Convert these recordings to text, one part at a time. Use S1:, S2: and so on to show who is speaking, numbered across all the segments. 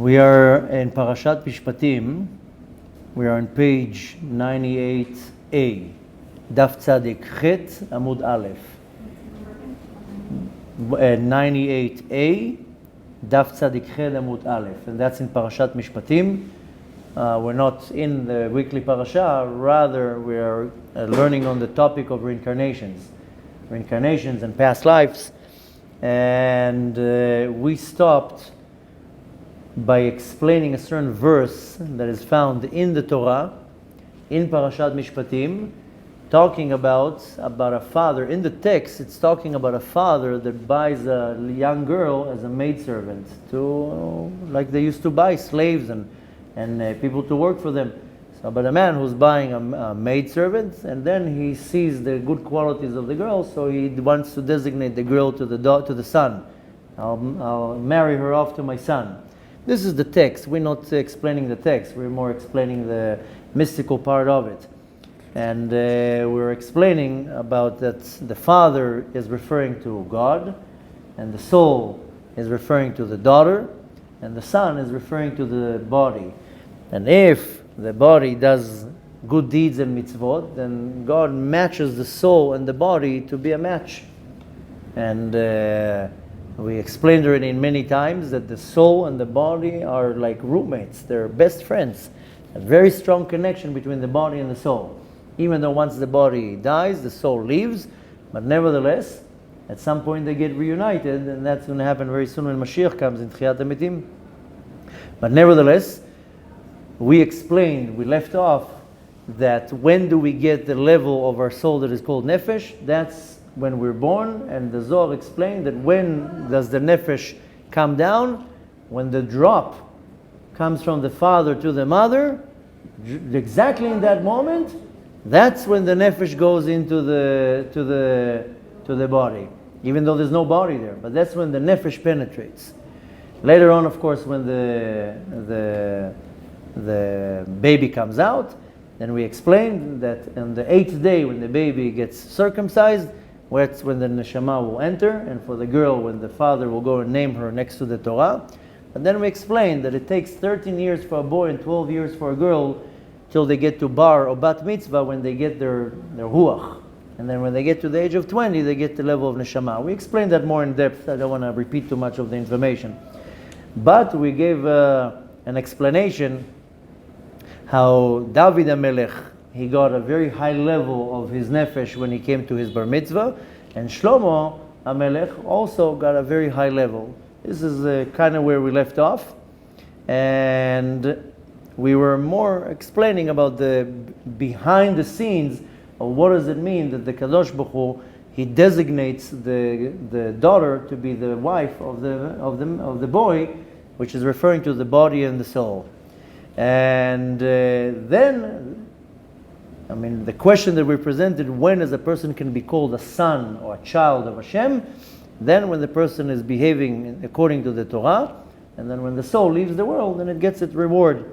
S1: We are in Parashat Mishpatim. We are on page 98a, Daf Tzadik Chet Amud Aleph. 98a, Daf Tzadik Chet Amud Aleph, and that's in Parashat Mishpatim. We're not in the weekly parasha, rather we are learning on the topic of reincarnations and past lives. And we stopped by explaining a certain verse that is found in the Torah, in Parashat Mishpatim, talking about a father. In the text, it's talking about a father that buys a young girl as a maidservant, like they used to buy slaves and people to work for them. So, but a man who's buying a maidservant, and then he sees the good qualities of the girl, so he wants to designate the girl to the son. I'll marry her off to my son. This is the text. We're not explaining the text. We're more explaining the mystical part of it. And we're explaining about that the father is referring to God, and the soul is referring to the daughter, and the son is referring to the body. And if the body does good deeds and mitzvot, then God matches the soul and the body to be a match. And we explained already many times that the soul and the body are like roommates. They're best friends. A very strong connection between the body and the soul. Even though once the body dies, the soul leaves, but nevertheless, at some point they get reunited, and that's going to happen very soon when Mashiach comes in Tchiyat HaMetim. But nevertheless, we left off that when do we get the level of our soul that is called nefesh? That's when we're born, and the Zohar explained that when does the nefesh come down? When the drop comes from the father to the mother, exactly in that moment, that's when the nefesh goes into the body, even though there's no body there. But that's when the nefesh penetrates. Later on, of course, when the baby comes out, then we explained that on the 8th day when the baby gets circumcised, that's when the neshama will enter, and for the girl, when the father will go and name her next to the Torah. And then we explained that it takes 13 years for a boy and 12 years for a girl till they get to bar or bat mitzvah, when they get their ruach. And then when they get to the age of 20, they get the level of neshama. We explained that more in depth. I don't want to repeat too much of the information. But we gave an explanation how David HaMelech, he got a very high level of his nefesh when he came to his bar mitzvah, and Shlomo HaMelech also got a very high level. This is kind of where we left off, and we were more explaining about the behind the scenes of what does it mean that the Kadosh Baruch Hu, he designates the daughter to be the wife of the boy, which is referring to the body and the soul. And then, the question that we presented, when is a person can be called a son or a child of Hashem? Then when the person is behaving according to the Torah, and then when the soul leaves the world, then it gets its reward.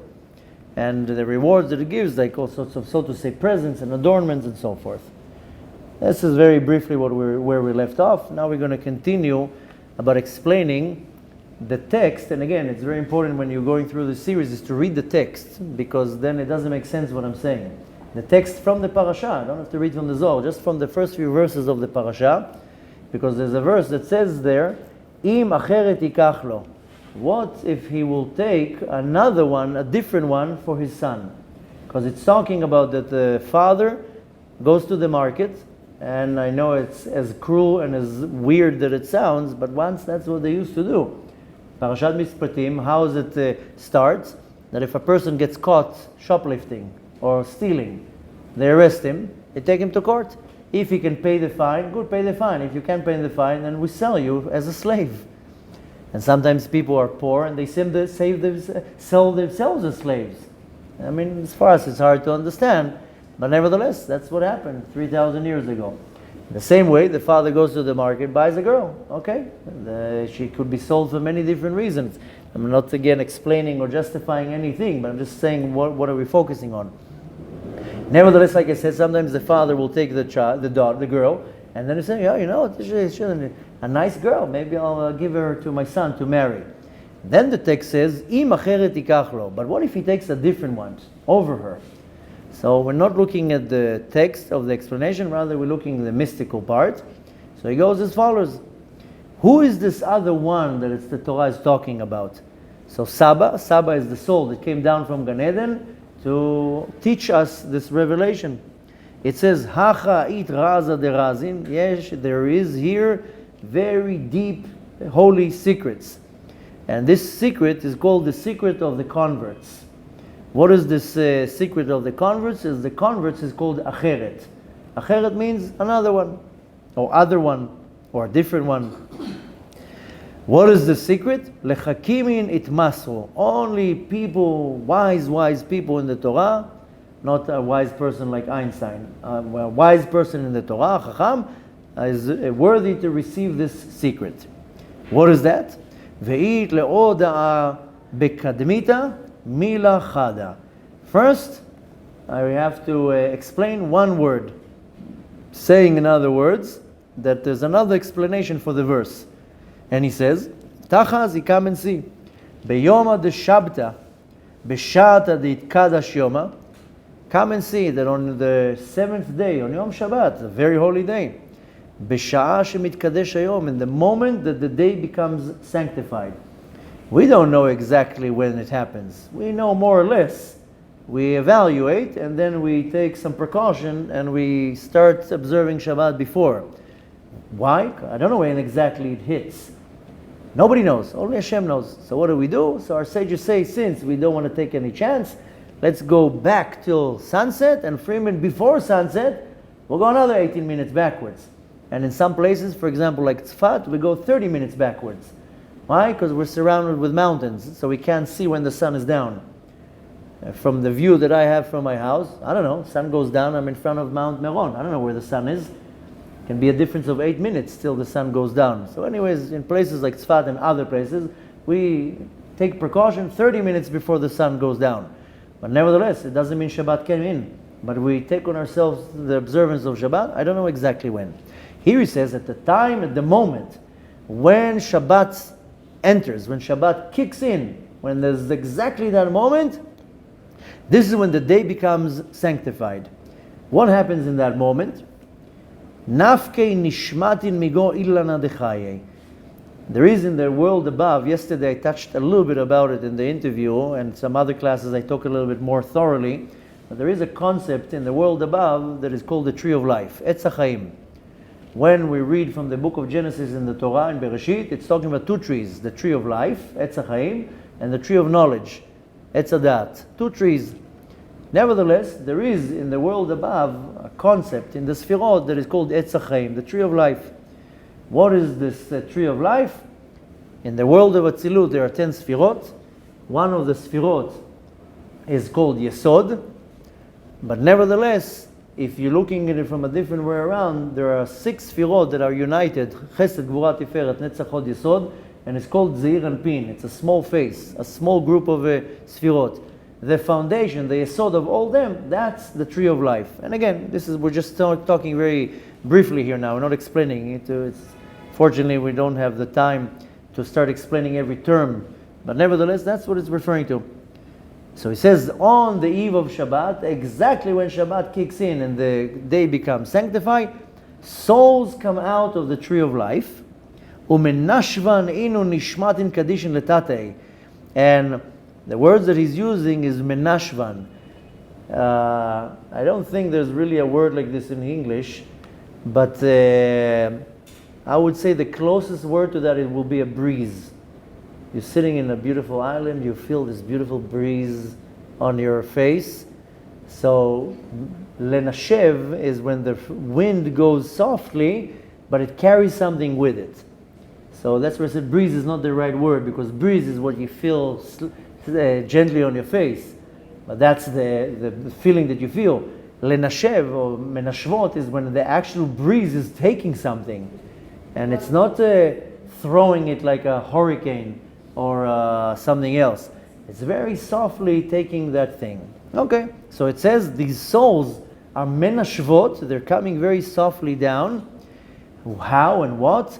S1: And the rewards that it gives, like all sorts of, so to say, presents and adornments and so forth. This is very briefly where we left off. Now we're going to continue about explaining the text. And again, it's very important when you're going through the series is to read the text, because then it doesn't make sense what I'm saying. The text from the parasha, I don't have to read from the Zohar, just from the first few verses of the parasha, because there's a verse that says there, Im acheret yikach lo. What if he will take another one, a different one, for his son? Because it's talking about that the father goes to the market, and I know it's as cruel and as weird that it sounds, but once that's what they used to do. Parashat Mishpatim, how does it start? That if a person gets caught shoplifting or stealing, they arrest him, they take him to court. If he can pay the fine, good, pay the fine. If you can't pay the fine, then we sell you as a slave. And sometimes people are poor and they sell themselves as slaves. As far as it's hard to understand, but nevertheless, that's what happened 3,000 years ago. The same way, the father goes to the market, buys a girl. Okay, she could be sold for many different reasons. I'm not again explaining or justifying anything, but I'm just saying what are we focusing on. Nevertheless, like I said, sometimes the father will take the girl, and then he say, she's a nice girl. Maybe I'll give her to my son to marry. Then the text says, Im acheret tikach lo. But what if he takes a different one over her? So we're not looking at the text of the explanation, rather we're looking at the mystical part. So he goes as follows. Who is this other one that it's the Torah is talking about? So Saba is the soul that came down from Gan Eden to teach us this revelation. It says, Hacha it raza de razin. Yes, there is here very deep holy secrets. And this secret is called the secret of the converts. What is this secret of the converts? The converts is called acheret. Acheret means another one, or other one, or a different one. What is the secret? Lechakimin itmasru. Only people, wise people in the Torah, not a wise person like Einstein. A wise person in the Torah, Chacham, is worthy to receive this secret. What is that? Ve'it le'oda'a bekadmita mila chada. First, I have to explain one word, saying in other words that there's another explanation for the verse. And he says, Tachaz, come and see. Beyoma de Shabta, Beshata de Itkadash Yoma. Come and see that on the 7th day, on Yom Shabbat, a very holy day, Besha'a shemitkadesh hayom, in the moment that the day becomes sanctified. We don't know exactly when it happens. We know more or less. We evaluate and then we take some precaution and we start observing Shabbat before. Why? I don't know when exactly it hits. Nobody knows. Only Hashem knows. So what do? So our sages say, since we don't want to take any chance, let's go back till sunset, and Freeman before sunset, we'll go another 18 minutes backwards. And in some places, for example, like Tzfat, we go 30 minutes backwards. Why? Because we're surrounded with mountains, so we can't see when the sun is down. From the view that I have from my house, I don't know, sun goes down, I'm in front of Mount Meron. I don't know where the sun is. It can be a difference of 8 minutes till the sun goes down. So anyways, in places like Tzfat and other places, we take precaution 30 minutes before the sun goes down. But nevertheless, it doesn't mean Shabbat came in. But we take on ourselves the observance of Shabbat. I don't know exactly when. Here he says, at the time, at the moment, when Shabbat enters, when Shabbat kicks in, when there's exactly that moment, this is when the day becomes sanctified. What happens in that moment? Nafkei nishmatin migo illana dechaye. There is in the world above, yesterday I touched a little bit about it in the interview, and some other classes I talk a little bit more thoroughly, but there is a concept in the world above that is called the tree of life, Etz HaChaim. When we read from the book of Genesis in the Torah, in Bereshit, it's talking about two trees, the tree of life, Etz HaChaim, and the tree of knowledge, Etz HaDat, two trees. Nevertheless, there is in the world above a concept in the Sfirot that is called Etz HaChaim, the tree of life. What is this tree of life? In the world of Atzilut, there are 10 Sfirot. One of the Sfirot is called Yesod, but nevertheless, if you're looking at it from a different way around, there are 6 Sfirot that are united, Chesed, Gvura, Tiferet, Netzach, Hod, Yesod, and it's called Zeir Anpin. It's a small face, a small group of Sfirot. The foundation, the Yesod of all them, that's the tree of life. And again, we're just talking very briefly here now. We're not explaining it. Fortunately, we don't have the time to start explaining every term. But nevertheless, that's what it's referring to. So he says, on the eve of Shabbat, exactly when Shabbat kicks in and the day becomes sanctified, souls come out of the tree of life. Umenashvan inu nishmatin kadishin letatei. And the words that he's using is menashvan. I don't think there's really a word like this in English, but I would say the closest word to that it will be a breeze. You're sitting in a beautiful island, you feel this beautiful breeze on your face. So lenashev is when the wind goes softly, but it carries something with it. So that's where I said breeze is not the right word, because breeze is what you feel gently on your face. But that's the feeling that you feel. Lenashev or menashvot is when the actual breeze is taking something. And it's not throwing it like a hurricane or something else. It's very softly taking that thing. Okay, so it says these souls are menashvot, they're coming very softly down. How and what?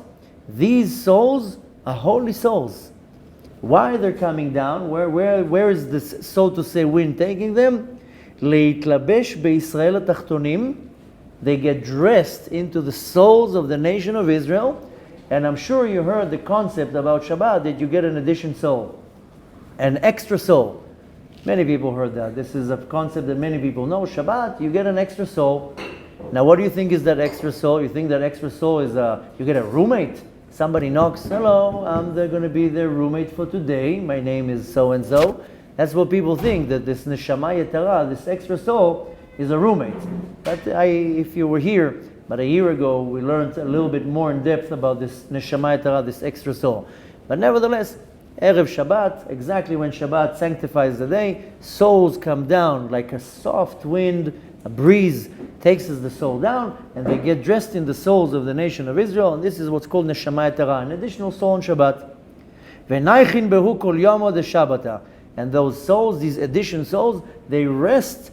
S1: These souls are holy souls. Why they're coming down? Where is this, so to say, wind taking them? להתלבש בישראל התחתונים. They get dressed into the souls of the nation of Israel. And I'm sure you heard the concept about Shabbat, that you get an addition soul, an extra soul. Many people heard that. This is a concept that many people know. Shabbat, you get an extra soul. Now, what do you think is that extra soul? You think that extra soul is you get a roommate? Somebody knocks, hello, I'm going to be their roommate for today. My name is so-and-so. That's what people think, that this neshama yetara, this extra soul, is a roommate. But if you were here, but a year ago, we learned a little bit more in depth about this neshama yetara, this extra soul. But nevertheless, Erev Shabbat, exactly when Shabbat sanctifies the day, souls come down like a soft wind, a breeze takes the soul down, and they get dressed in the souls of the nation of Israel, and this is what's called neshama yetara, an additional soul on Shabbat. V'naichin behu kol yomo de Shabbata. And those souls, these addition souls, they rest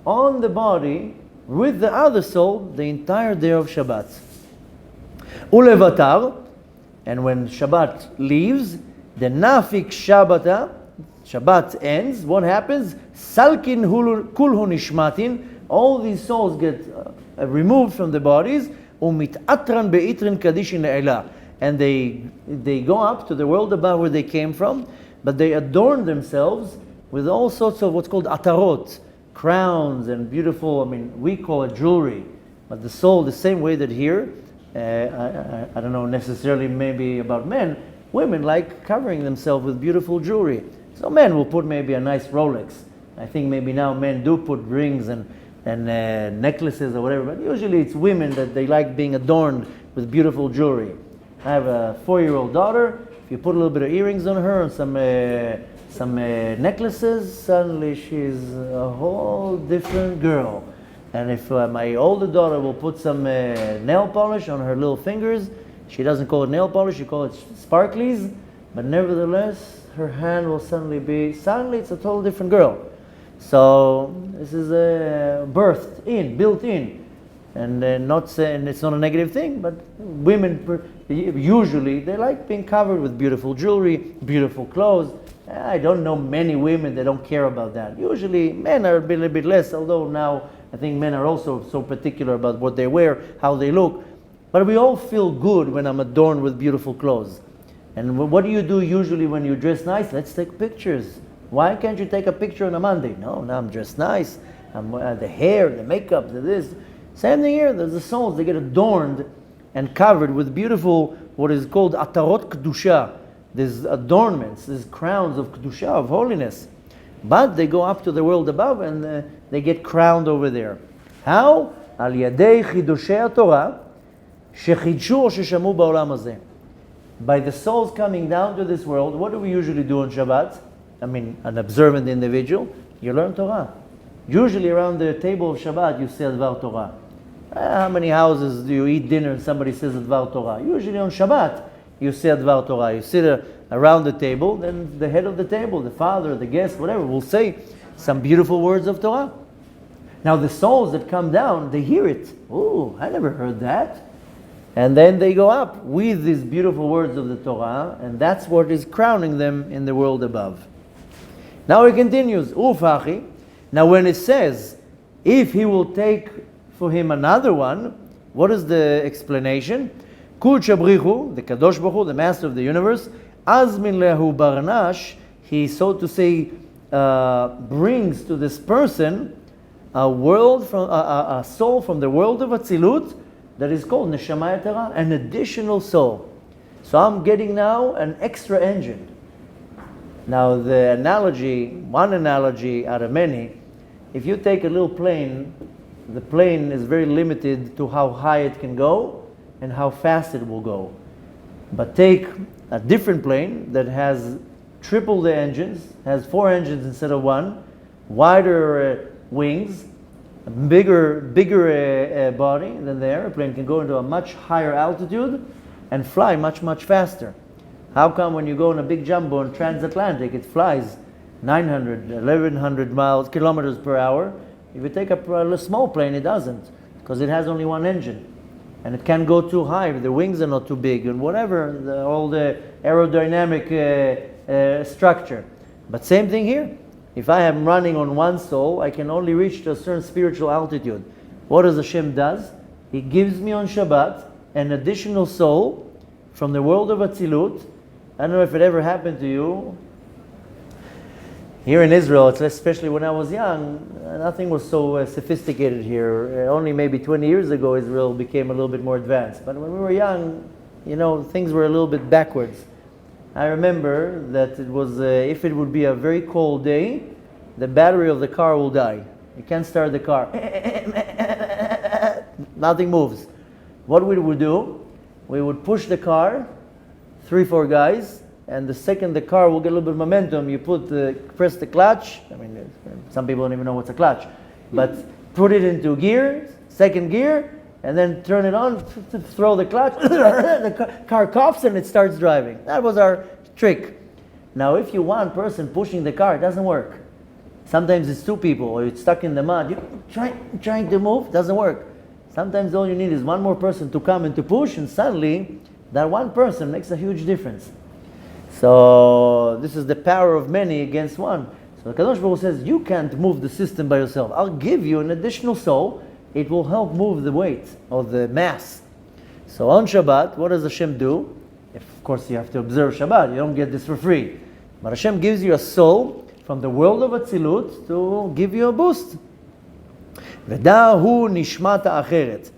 S1: on the body with the other soul the entire day of Shabbat. Ulevatar, and when Shabbat leaves, the nafik Shabbata, Shabbat ends, what happens? Salkin kulhu nishmatin, all these souls get removed from the bodies, umit'atran be'itrin kadishin le'ela, and they go up to the world above where they came from, but they adorn themselves with all sorts of what's called atarot, crowns and beautiful, we call it jewelry, but the soul, the same way that here, I don't know necessarily maybe about men, women like covering themselves with beautiful jewelry. So men will put maybe a nice Rolex. I think maybe now men do put rings and necklaces or whatever, but usually it's women that they like being adorned with beautiful jewelry. I have a 4-year-old daughter. If you put a little bit of earrings on her and some necklaces, suddenly she's a whole different girl. And if my older daughter will put some nail polish on her little fingers, she doesn't call it nail polish, she calls it sparklies, but nevertheless, her hand will suddenly it's a total different girl. So this is built in, and not saying it's not a negative thing, but women usually they like being covered with beautiful jewelry, beautiful clothes. I don't know many women that don't care about that. Usually men are a little bit less, although now I think men are also so particular about what they wear, how they look. But we all feel good when I'm adorned with beautiful clothes. And what do you do usually when you dress nice? Let's take pictures. Why can't you take a picture on a Monday? No, now I'm dressed nice. The hair, the makeup, the this. Same thing here. There's the souls. They get adorned and covered with beautiful, what is called atarot kedusha. There's adornments, there's crowns of kedusha, of holiness. But they go up to the world above and they get crowned over there. How? Al yadei chidushei haTorah shechidshu o sheshamu ba'olam hazeh. By the souls coming down to this world, what do we usually do on Shabbat? An observant individual, you learn Torah. Usually around the table of Shabbat, you say Advar Torah. How many houses do you eat dinner and somebody says Advar Torah? Usually on Shabbat, you say Advar Torah. You sit around the table, then the head of the table, the father, the guest, whatever, will say some beautiful words of Torah. Now the souls that come down, they hear it. Oh, I never heard that. And then they go up with these beautiful words of the Torah, and that's what is crowning them in the world above. Now he continues, Ufachi. Now when it says, if he will take for him another one, what is the explanation? Kul Shabrichu, the Kadosh Baruch Hu, the Master of the universe, Azmin lehu barnash, he, so to say, brings to this person a soul from the world of Atzilut that is called Neshama Yetara, an additional soul. So I'm getting now an extra engine. Now one analogy out of many, if you take a little plane, the plane is very limited to how high it can go and how fast it will go. But take a different plane that has triple the engines, has 4 engines instead of 1, wider wings, a bigger body than the airplane, can go into a much higher altitude and fly much, much faster. How come when you go in a big jumbo and transatlantic, it flies 900, 1100 kilometers per hour? If you take a small plane, it doesn't, because it has only 1 engine. And it can't go too high, the wings are not too big, and whatever, all the aerodynamic structure. But same thing here. If I am running on one soul, I can only reach to a certain spiritual altitude. What does Hashem does? He gives me on Shabbat an additional soul from the world of Atzilut. I don't know if it ever happened to you. Here in Israel, especially when I was young, nothing was so sophisticated here. Only maybe 20 years ago, Israel became a little bit more advanced. But when we were young, things were a little bit backwards. I remember that it was, if it would be a very cold day, the battery of the car will die. You can't start the car. Nothing moves. What we would do, we would push the car, 3-4 guys, and the second the car will get a little bit of momentum, you press the clutch. I mean, some people don't even know what's a clutch. But put it into gear, second gear, and then turn it on, throw the clutch, the car coughs and it starts driving. That was our trick. Now, if you're one person pushing the car, it doesn't work. Sometimes it's 2 people, or it's stuck in the mud. You're trying to move, doesn't work. Sometimes all you need is one more person to come and to push, and suddenly that one person makes a huge difference. So this is the power of many against one. So the Kadosh Baruch Hu says, you can't move the system by yourself. I'll give you an additional soul. It will help move the weight or the mass. So on Shabbat, what does Hashem do? Of course, you have to observe Shabbat. You don't get this for free. But Hashem gives you a soul from the world of Atzilut to give you a boost. V'dahu nishmata acheret.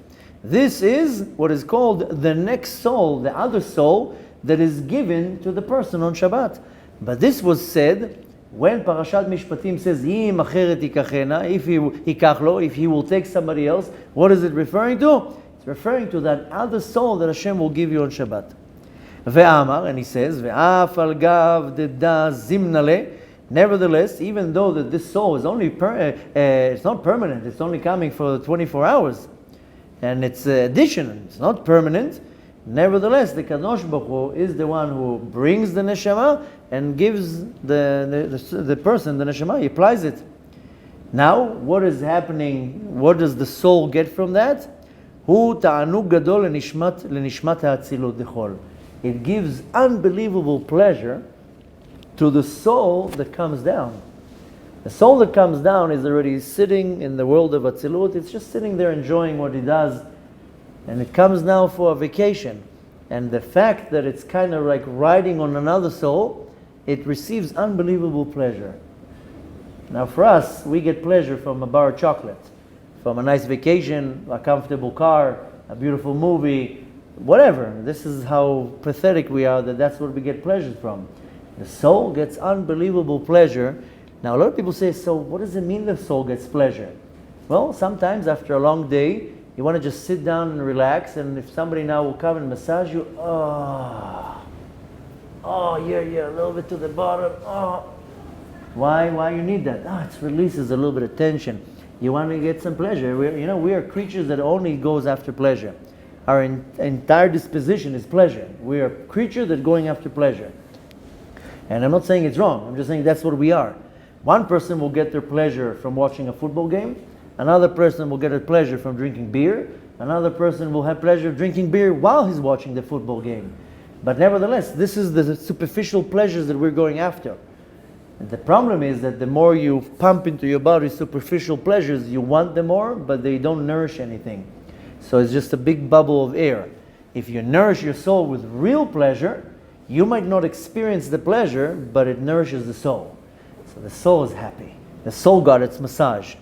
S1: This is what is called the next soul, the other soul that is given to the person on Shabbat. But this was said when Parashat Mishpatim says, Im acheret ikachena, if he will take somebody else, what is it referring to? It's referring to that other soul that Hashem will give you on Shabbat. Ve'amar, and he says, Ve'af al gav deda zimnale. Nevertheless, even though that this soul is only it's not permanent, it's only coming for 24 hours, and it's addition, it's not permanent. Nevertheless, the Kadosh Baruch Hu is the one who brings the neshama and gives the person the neshama. He applies it. Now, what is happening? What does the soul get from that? Hu ta'anug gadol lenishmat ha'atzilut dechol. It gives unbelievable pleasure to the soul that comes down. The soul that comes down is already sitting in the world of Atzilut. It's just sitting there enjoying what it does. And it comes now for a vacation. And the fact that it's kind of like riding on another soul, it receives unbelievable pleasure. Now for us, we get pleasure from a bar of chocolate, from a nice vacation, a comfortable car, a beautiful movie, whatever. This is how pathetic we are that that's what we get pleasure from. The soul gets unbelievable pleasure. Now a lot of people say, so what does it mean the soul gets pleasure? Well, sometimes after a long day, you want to just sit down and relax, and if somebody now will come and massage you, yeah, a little bit to the bottom, Why you need that? It releases a little bit of tension. You want to get some pleasure. We are creatures that only goes after pleasure. Our entire disposition is pleasure. We are a creature that's going after pleasure. And I'm not saying it's wrong. I'm just saying that's what we are. One person will get their pleasure from watching a football game. Another person will get a pleasure from drinking beer. Another person will have pleasure drinking beer while he's watching the football game. But nevertheless, this is the superficial pleasures that we're going after. And the problem is that the more you pump into your body superficial pleasures, you want them more, but they don't nourish anything. So it's just a big bubble of air. If you nourish your soul with real pleasure, you might not experience the pleasure, but it nourishes the soul. So the soul is happy. The soul got its massage.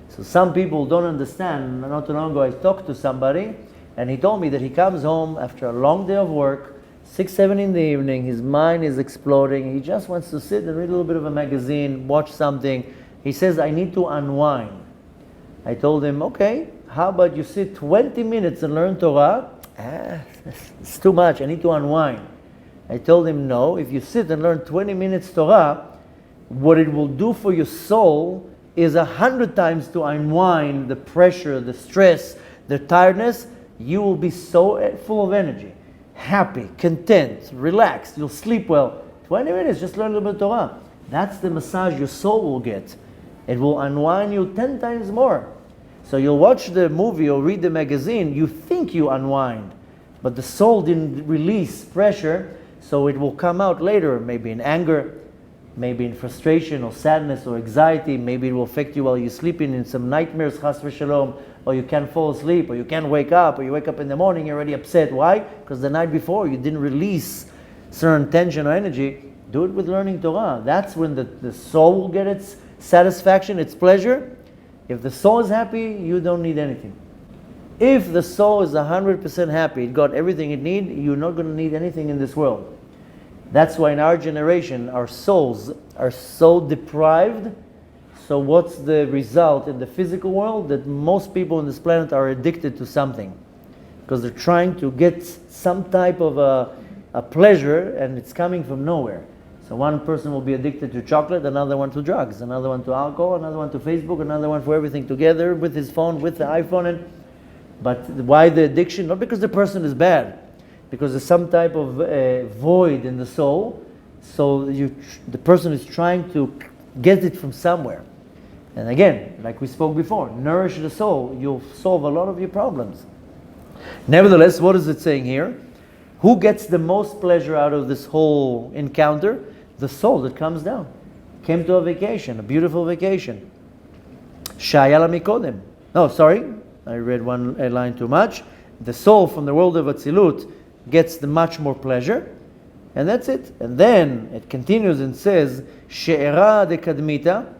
S1: So some people don't understand. Not too long ago I talked to somebody, and he told me that he comes home after a long day of work, 6, 7 in the evening, his mind is exploding, he just wants to sit and read a little bit of a magazine, watch something. He says, I need to unwind. I told him, okay, how about you sit 20 minutes and learn Torah? It's too much, I need to unwind. I told him, no, if you sit and learn 20 minutes Torah, what it will do for your soul is 100 times to unwind the pressure, the stress, the tiredness. You will be so full of energy, happy, content, relaxed, you'll sleep well. 20 minutes, just learn a little bit of Torah. That's the massage your soul will get. It will unwind you 10 times more. So you'll watch the movie or read the magazine, you think you unwind, but the soul didn't release pressure, So it will come out later, maybe in anger, maybe in frustration or sadness or anxiety. Maybe it will affect you while you're sleeping in some nightmares, chas v'shalom, or you can't fall asleep, or you can't wake up, or you wake up in the morning, you're already upset. Why? Because the night before you didn't release certain tension or energy. Do it with learning Torah. That's when the soul will get its satisfaction, its pleasure. If the soul is happy, you don't need anything. If the soul is 100% happy, it got everything it needs, you're not going to need anything in this world. That's why in our generation, our souls are so deprived. So what's the result in the physical world? That most people on this planet are addicted to something. Because they're trying to get some type of a pleasure, and it's coming from nowhere. So one person will be addicted to chocolate, another one to drugs, another one to alcohol, another one to Facebook, another one for everything together, with his phone, with the iPhone. But why the addiction? Not because the person is bad, because there's some type of void in the soul. So the person is trying to get it from somewhere. And again, like we spoke before, nourish the soul, you'll solve a lot of your problems. Nevertheless, what is it saying here? Who gets the most pleasure out of this whole encounter? The soul that comes down. Came to a vacation, a beautiful vacation. Shayala mikodem. No, sorry, I read one line too much. The soul from the world of Atzilut gets the much more pleasure. And that's it. And then it continues and says, She'era de kadmita.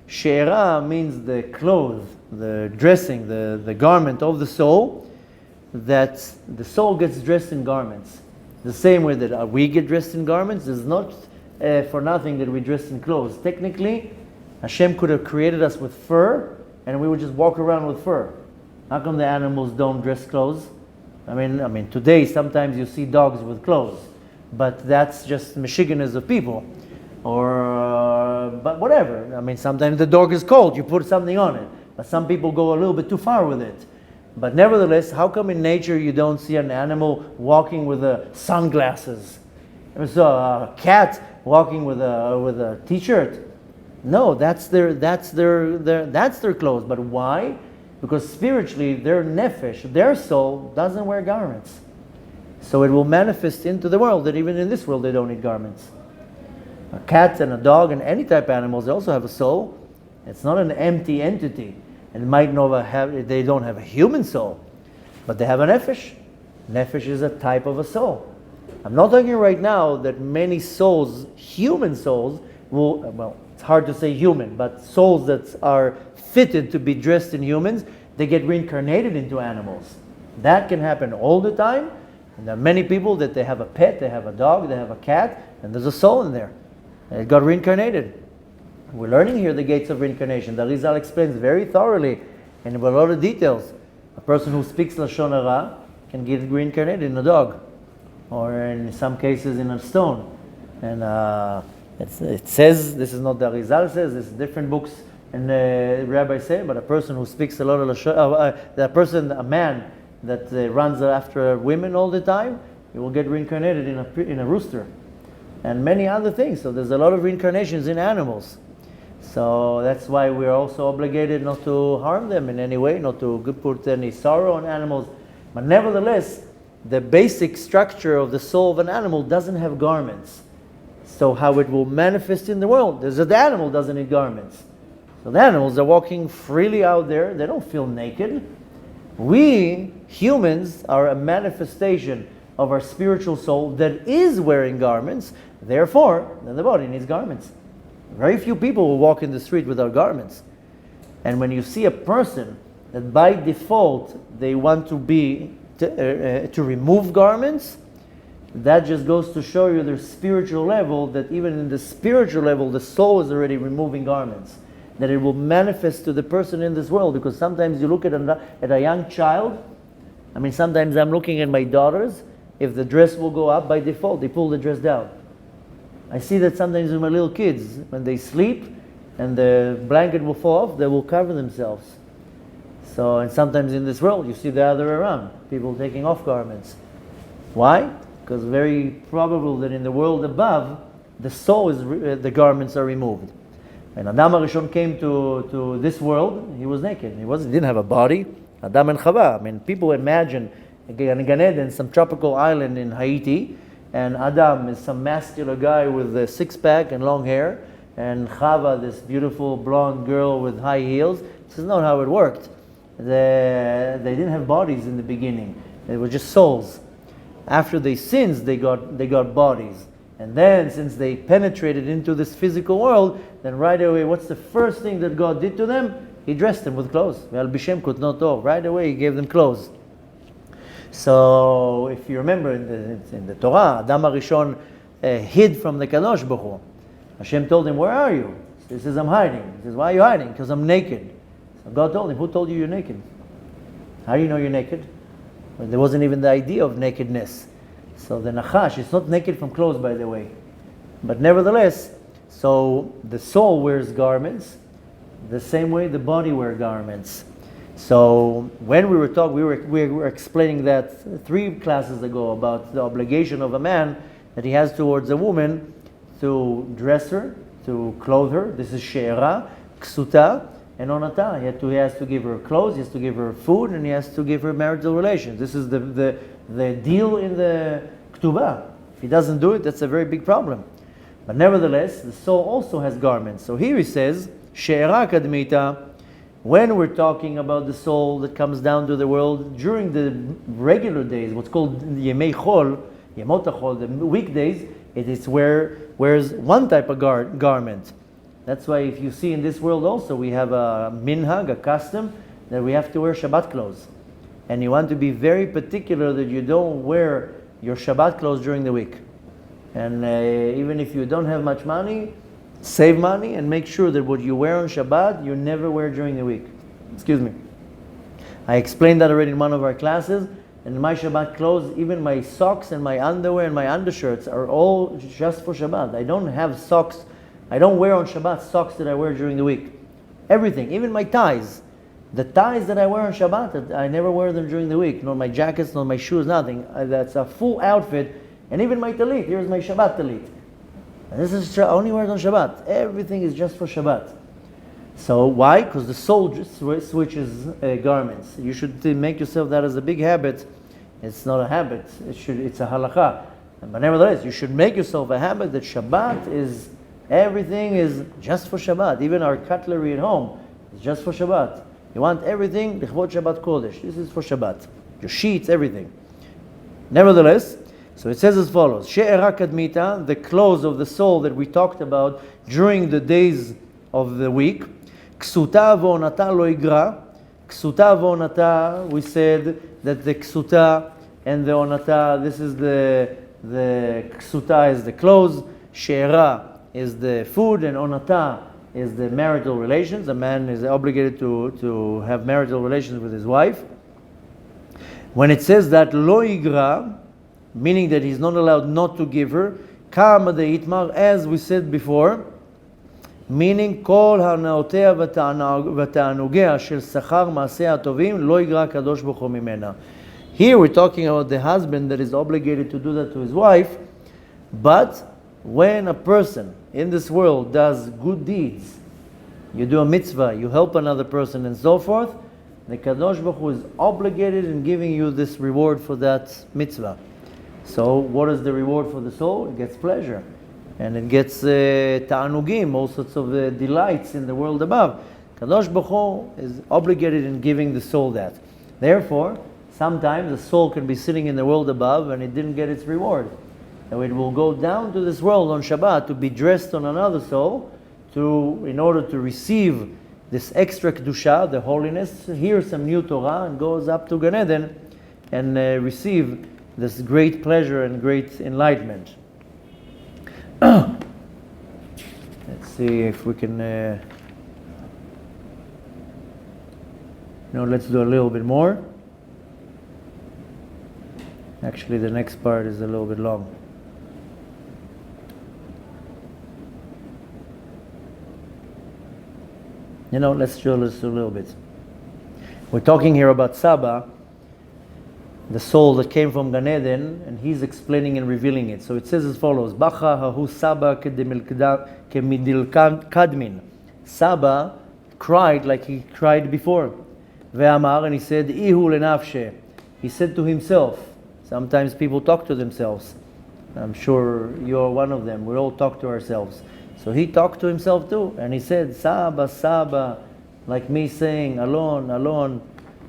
S1: She'era means the clothes, the dressing, the garment of the soul. That the soul gets dressed in garments. The same way that we get dressed in garments. It's not for nothing that we dress in clothes. Technically, Hashem could have created us with fur, and we would just walk around with fur. How come the animals don't dress clothes? I mean, today sometimes you see dogs with clothes, but that's just Michiganers of people, but whatever. I mean, sometimes the dog is cold, you put something on it, but some people go a little bit too far with it. But nevertheless, how come in nature you don't see an animal walking with sunglasses? I saw a cat walking with a t-shirt. No, that's their clothes. But why? Because spiritually, their nefesh, their soul, doesn't wear garments. So it will manifest into the world that even in this world they don't need garments. A cat and a dog and any type of animals, they also have a soul. It's not an empty entity. And they don't have a human soul, but they have a nefesh. Nefesh is a type of a soul. I'm not talking right now that many souls, human souls, it's hard to say human, but souls that are fitted to be dressed in humans, they get reincarnated into animals. That can happen all the time. And there are many people that they have a pet, they have a dog, they have a cat, and there's a soul in there. And it got reincarnated. We're learning here the gates of reincarnation. The Arizal explains very thoroughly and with a lot of details. A person who speaks Lashon Hara can get reincarnated in a dog, or in some cases in a stone. And it says, this is not the Arizal says, this is different books and rabbis say, but a person who speaks a lot of Lashon, a man that runs after women all the time, he will get reincarnated in a rooster. And many other things. So there's a lot of reincarnations in animals. So that's why we're also obligated not to harm them in any way, not to put any sorrow on animals. But nevertheless, the basic structure of the soul of an animal doesn't have garments. So how it will manifest in the world, the animal doesn't need garments. So the animals are walking freely out there, they don't feel naked. We, humans, are a manifestation of our spiritual soul that is wearing garments, therefore, then the body needs garments. Very few people will walk in the street without garments. And when you see a person that by default they want to remove garments, that just goes to show you their spiritual level, that even in the spiritual level the soul is already removing garments. That it will manifest to the person in this world. Because sometimes you look at a young child, sometimes I'm looking at my daughters, if the dress will go up by default, they pull the dress down. I see that sometimes with my little kids, when they sleep and the blanket will fall off, they will cover themselves. So, and sometimes in this world, you see the other way around, people taking off garments. Why? Because very probable that in the world above, the soul the garments are removed. When Adam HaRishon came to this world, he was naked. He didn't have a body. Adam and Chava. People imagine Gan Eden, some tropical island in Haiti, and Adam is some masculine guy with a six-pack and long hair, and Chava, this beautiful blonde girl with high heels. This is not how it worked. They didn't have bodies in the beginning. They were just souls. After they sinned, they got bodies. And then, since they penetrated into this physical world, then right away, what's the first thing that God did to them? He dressed them with clothes. Right away, He gave them clothes. So, if you remember in the Torah, Adam HaRishon hid from the Kadosh Baruch Hu. Hashem told him, "Where are you?" He says, "I'm hiding." He says, "Why are you hiding?" "Because I'm naked." So God told him, "Who told you you're naked? How do you know you're naked?" Well, there wasn't even the idea of nakedness. So the Nachash, it's not naked from clothes, by the way. But nevertheless, so the soul wears garments, the same way the body wears garments. So when we were talking, we were explaining that 3 classes ago about the obligation of a man that he has towards a woman to dress her, to clothe her. This is she'era, ksuta, and onata. He has to give her clothes, he has to give her food, and he has to give her marital relations. This is the deal in the Ketubah. If he doesn't do it, that's a very big problem. But nevertheless, the soul also has garments. So here he says, she'era kadmita, when we're talking about the soul that comes down to the world during the regular days, what's called Yemei Chol, Yemot HaChol, the weekdays, it is wears one type of garment. That's why if you see in this world also, we have a minhag, a custom, that we have to wear Shabbat clothes. And you want to be very particular that you don't wear your Shabbat clothes during the week. And even if you don't have much money, save money and make sure that what you wear on Shabbat, you never wear during the week. Excuse me. I explained that already in one of our classes. And my Shabbat clothes, even my socks and my underwear and my undershirts are all just for Shabbat. I don't have socks. I don't wear on Shabbat socks that I wear during the week. Everything, even my ties. The ties that I wear on Shabbat, I never wear them during the week. Nor my jackets, nor my shoes, nothing. That's a full outfit. And even my talit. Here's my Shabbat talit. And this is only wear it on Shabbat. Everything is just for Shabbat. So why? Because the soul just switches garments. You should make yourself that as a big habit. It's not a habit. It's a halakha. But nevertheless, you should make yourself a habit that Shabbat is, everything is just for Shabbat. Even our cutlery at home is just for Shabbat. You want everything, Lichvot Shabbat Kodesh. This is for Shabbat. Your sheets, everything. Nevertheless, so it says as follows, She'era kadmita, the clothes of the soul that we talked about during the days of the week. Ksuta v'onata lo igra. Ksuta v'onata, we said that the ksuta and the onata, this is the ksuta is the clothes, she'era is the food, and onata is the marital relations. A man is obligated to have marital relations with his wife. When it says that lo igra, meaning that he's not allowed not to give her, kama de'itmar, as we said before, meaning kol hanaotea v'ta'anugea shel sachar ma'aseh hatovim lo igra kadosh baruch hu mimena. Here we're talking about the husband that is obligated to do that to his wife, but when a person in this world does good deeds, you do a mitzvah, you help another person and so forth, the Kadosh Baruch Hu is obligated in giving you this reward for that mitzvah. So what is the reward for the soul? It gets pleasure. And it gets ta'anugim, all sorts of delights in the world above. Kadosh Baruch Hu is obligated in giving the soul that. Therefore, sometimes the soul can be sitting in the world above and it didn't get its reward. So it will go down to this world on Shabbat to be dressed on another soul in order to receive this extra kedusha, the holiness, hear some new Torah, and goes up to Gan Eden and receive this great pleasure and great enlightenment. Let's see if we can. Let's do a little bit more. Actually, the next part is a little bit long. Let's do this a little bit. We're talking here about Saba, the soul that came from Gan Eden, and he's explaining and revealing it. So it says as follows: Bacha hahu Saba kemidil kadmin. Saba cried like he cried before. Ve'amar, and he said, Ihu lenafshe. He said to himself. Sometimes people talk to themselves. I'm sure you're one of them. We all talk to ourselves. So he talked to himself too, and he said, Saba, Saba, like me saying, Alon, Alon.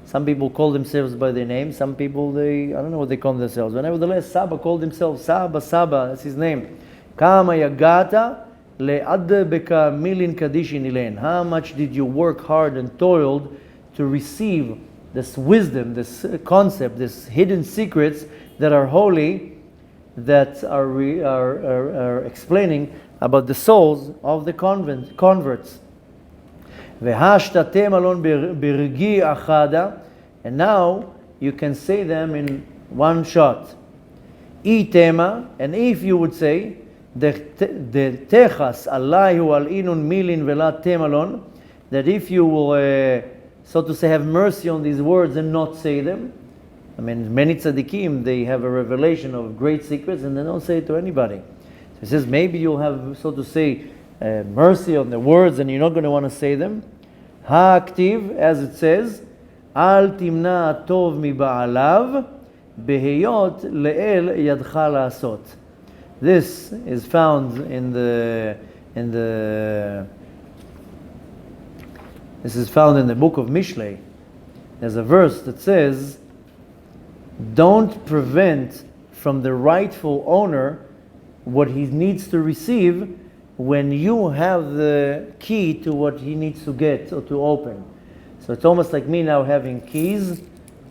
S1: Some people call themselves by their name. Some people, I don't know what they call themselves. But nevertheless, Saba called himself Saba, Saba. That's his name. Kama yagata le'ad beka milin kadishin ilen. How much did you work hard and toiled to receive this wisdom, this concept, this hidden secrets that are holy, that are explaining about the souls of the converts. And now you can say them in one shot. Itema, and if you would say, techas Allahu al inun milin vela temalon, that if you will, so to say, have mercy on these words and not say them. I mean, many tzaddikim, they have a revelation of great secrets and they don't say it to anybody. So he says, maybe you'll have, so to say, mercy on the words and you're not going to want to say them. Ha'aktiv, as it says, Al timna tov mi ba'alav, beheyot le'el yadcha la'asot. This is found in the book of Mishlei. There's a verse that says, don't prevent from the rightful owner what he needs to receive when you have the key to what he needs to get or to open. So it's almost like me now having keys,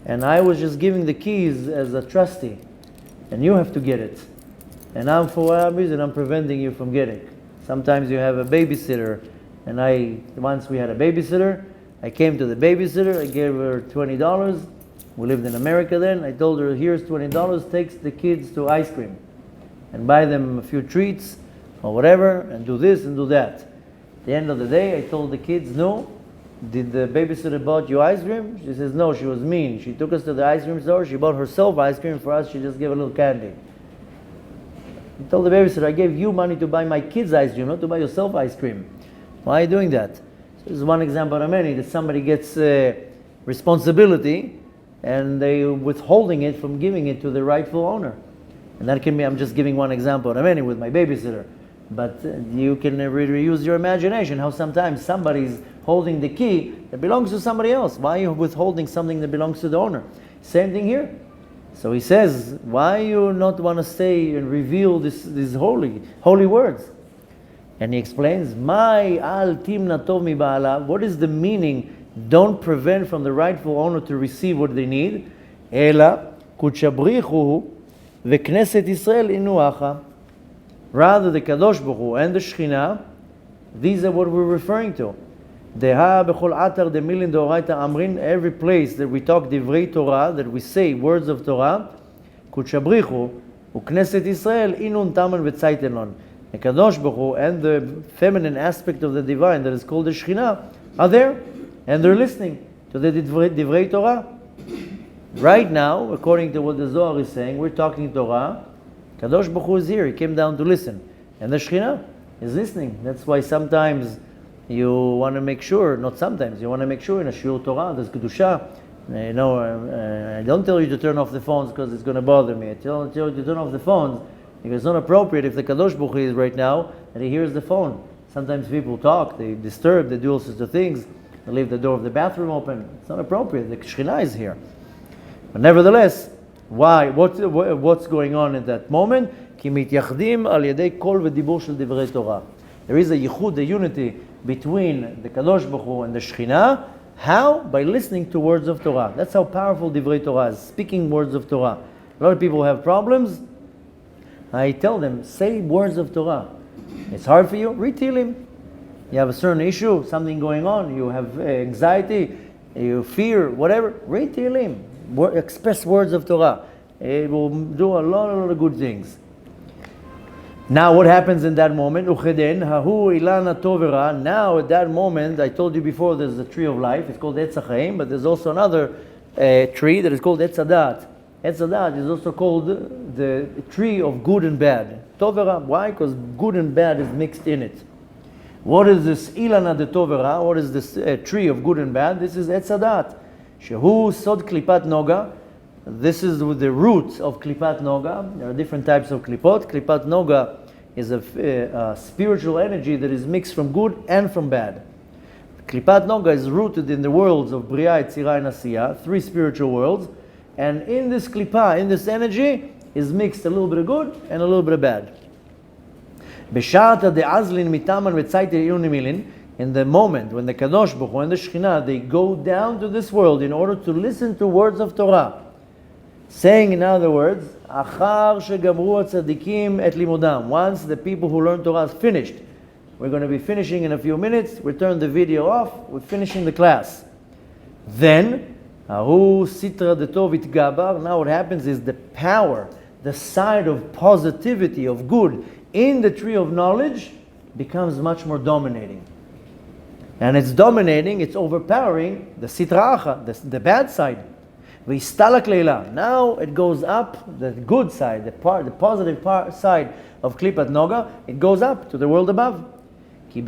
S1: and I was just giving the keys as a trustee, and you have to get it. And I'm, for whatever reason, I'm preventing you from getting. Sometimes you have a babysitter, and once we had a babysitter, I came to the babysitter, I gave her $20. We lived in America then. I told her, here's $20, take the kids to ice cream and buy them a few treats or whatever, and do this and do that. At the end of the day, I told the kids, no, did the babysitter bought you ice cream? She says, no, she was mean. She took us to the ice cream store, she bought herself ice cream. For us, she just gave a little candy. I told the babysitter, I gave you money to buy my kids ice cream, not to buy yourself ice cream. Why are you doing that? So this is one example of many, that somebody gets responsibility and they withholding it from giving it to the rightful owner. And that can be, I'm just giving one example of many with my babysitter. But you can really use your imagination, how sometimes somebody's holding the key that belongs to somebody else. Why are you withholding something that belongs to the owner? Same thing here. So he says, why you not want to say and reveal these holy words? And he explains, "My al timna tov mi ba'ala." What is the meaning? Don't prevent from the rightful owner to receive what they need. Ela kuchabrichu v'kneset Israel inuacha. Rather, the Kadosh Baruch Hu and the Shekhinah, these are what we're referring to. Deha bechol atar de milin deoraita amrin. Every place that we talk divrei Torah, that we say words of Torah, kuchabrichu u'kneset Israel inun taman v'tzaytelon. The Kadosh Baruch Hu and the feminine aspect of the divine that is called the Shekhinah are there, and they're listening to the divrei Torah. Right now, according to what the Zohar is saying, we're talking Torah. Kadosh Baruch Hu is here. He came down to listen, and the Shekhinah is listening. That's why sometimes you want to make sure, not sometimes, you want to make sure in a shiur Torah there's kedusha. I don't tell you to turn off the phones because it's going to bother me. I tell you to turn off the phones because it's not appropriate if the Kadosh Baruch Hu is right now and he hears the phone. Sometimes people talk, they disturb, they do all sorts of things. They leave the door of the bathroom open. It's not appropriate. The Shekhinah is here. But nevertheless, why? What's going on at that moment? Ki mityachadim al yedei kol v'dibur shel divrei Torah. There is a yichud, a unity between the Kadosh Baruch Hu and the Shekhinah. How? By listening to words of Torah. That's how powerful divrei Torah is, speaking words of Torah. A lot of people have problems. I tell them, say words of Torah. It's hard for you? Read Tehillim. You have a certain issue, something going on, you have anxiety, you fear, whatever, read Tehillim. Express words of Torah. It will do a lot of good things. Now what happens in that moment? Now at that moment, I told you before, there's a tree of life. It's called Etz HaChaim, but there's also another tree that is called Etz HaDaat. Etz HaDaat is also called the tree of good and bad. Tovera, why? Because good and bad is mixed in it. What is this Ilana de Tovera? What is this tree of good and bad? This is Etz HaDaat. Shehu Sod Klipat Noga. this is the root of Klipat Noga. There are different types of Klipot. Klipat Noga is a spiritual energy that is mixed from good and from bad. Klipat Noga is rooted in the worlds of Bria, Yetzirah, and Asiyah, 3 spiritual worlds. And in this Klipa, in this energy, is mixed a little bit of good and a little bit of bad. In the moment when the Kadosh Baruch Hu and the Shekhinah, they go down to this world in order to listen to words of Torah, saying, in other words, once the people who learn Torah is finished, we're going to be finishing in a few minutes, we turn the video off, we're finishing the class. Then, now what happens is the power, the side of positivity, of good, in the tree of knowledge becomes much more dominating. And it's dominating, it's overpowering the sitra acha, the bad side. Now it goes up, the good side, the positive side of Klipat Noga, it goes up to the world above. When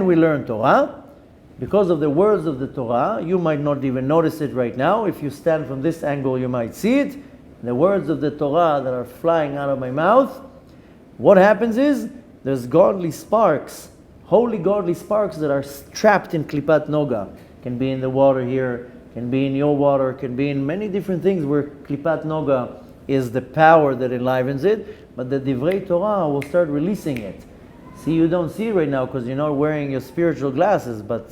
S1: we learn Torah, because of the words of the Torah, you might not even notice it right now. If you stand from this angle, you might see it. The words of the Torah that are flying out of my mouth, what happens is, there's godly sparks, holy godly sparks that are trapped in Klipat Noga. Can be in the water here, can be in your water, can be in many different things where Klipat Noga is the power that enlivens it, but the Divrei Torah will start releasing it. See, you don't see it right now because you're not wearing your spiritual glasses, but